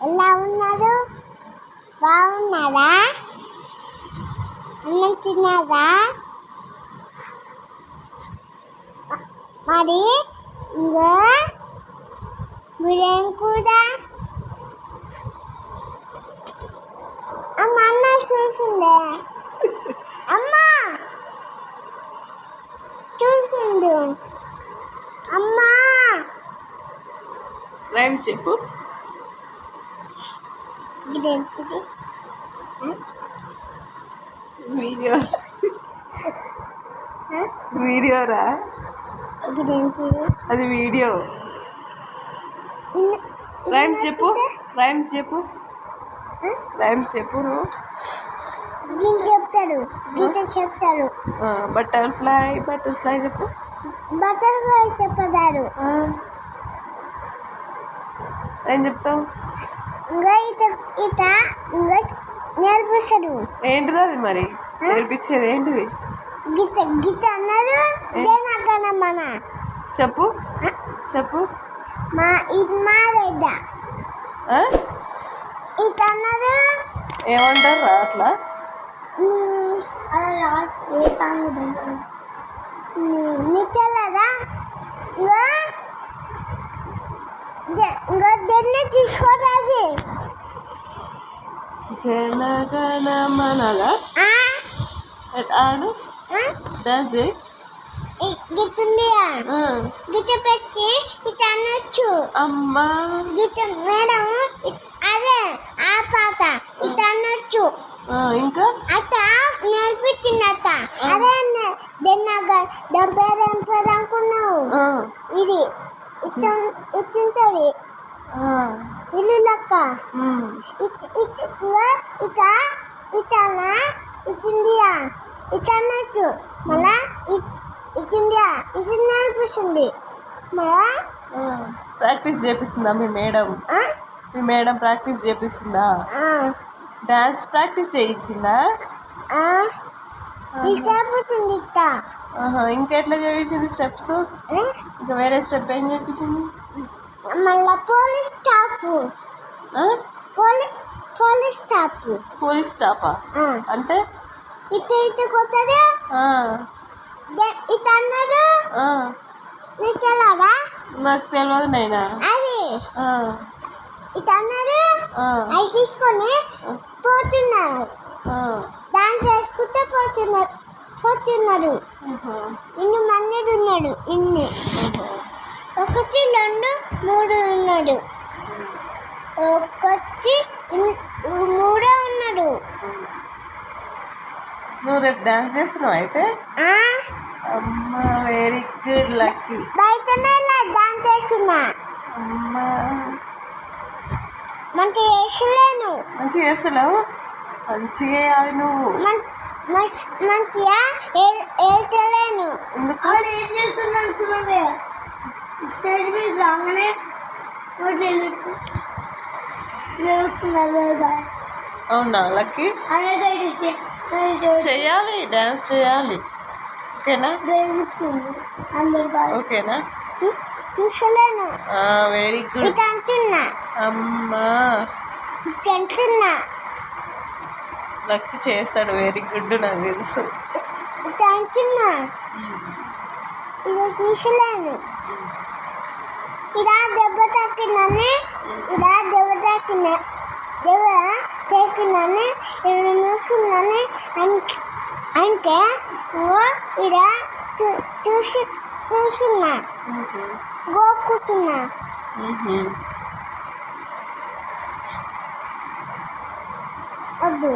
ఎలా ఉన్నారు? బాగున్నారా? అన్నం తిన్నారా? మరి ఇంకా మీరేం కూడా అమ్మ అన్న చూసిండే అమ్మ చూసిండు అమ్మా రైమ్స్ చెప్పు. ఇదేంటిది? వీడియోరా? ఇదేంటిది? అది వీడియో. రైమ్స్ చెప్పు. రైమ్స్ చెప్పు. రైమ్స్ చెప్పు నువ్వు. చెప్తాడు. బటర్ఫ్లై బటర్ఫ్లై చెప్పు. బటర్ఫ్లై చెప్పదాడు. ఏం చెప్తావు? ఇంకా ఇట నేర్పిస్తాడు. ఏంటిది అది మరి నేర్పించేది ఏంటిది? గీత గీత అన్నారు. మన చెప్పు చెప్పు. ఇది మారేద్ద ఇట అన్నారు. ఏమంటారు అట్లా? ఏ సాంగ్ నీ తెల్లదా? ఇంకా దేన్ని తీసుకోరాది. జనగణ మనగా ఆడు డాన్స్ చేయి. గిట్టుందియా గిట్ట పెట్టి ఇట అనొచ్చు. అమ్మా గిట్ట మేడం అదే ఆ పాట ఇట అనొచ్చు. ఇంకా అట్ట నేర్పించిందట. అదే దాని పేరు అనుకున్నావు. ఇది ఇట్టుంటది ఇల్లు లెక్క. ఇచ్చిందియా ఇట్ అనొచ్చు. మళ్ళా ఇచ్చిందియా ఇది నేర్పిస్తుంది. మళ్ళా ప్రాక్టీస్ చేపిస్తుందా మీ మేడం? మీ మేడం ప్రాక్టీస్ చేపిస్తుందా? డాన్స్ ప్రాక్టీస్ చేయించిందా? ఇంకెట్లా చేయించింది స్టెప్స్? ఇంకా వేరే స్టెప్ ఏం చేయించింది? మళ్ళా పోలీస్ స్టాప్. పోలీస్ స్టాపా అంటే? ఇటు కొత్తది ఇట అన్నారు. నీకు తెలియదా? నాకు తెలియదు నైనా. అది ఇట అన్నారు. అది తీసుకొని పోతున్నారు. డాన్స్ చేసుకుంటే పోతున్నారు. ఇన్ని మంది ఉన్నాడు. ఇన్ని 1 2 3 ఉన్నాడు. 1 3 ఉన్నాడు. నువ్వు రేపు డాన్స్ చేస్తున్నావు అయితే? అమ్మా వెరీ గుడ్ లక్కీ. బయటనే డాన్స్ చేస్తున్నా. అమ్మా మంచిగా చేసలేను. మంచిగా చేస్తలేవు? మంచిగా వేయాలి నువ్వు. మంచిగా వేసలేను. ఎందుకు? ఏం చేస్తున్నా అనుకున్నావే? స్టేజ్ మీద రాగానే అవునా లక్కీ? చెయ్యాలి, డాన్స్ చేయాలి. ఓకేనా? ఓకేనా? చూసలేను. Very good. అంటున్నా అమ్మా అంటున్నా. లక్కీ చేస్తాడు. Very good. నాకు తెలుసు. అంటున్నా ఇది తీసలేను. ఇలా దెబ్బ తాకిందని 20 నిమిషాలని అంటే ఇలా చూస్తున్నా. గోక్కుతున్నా. వద్దు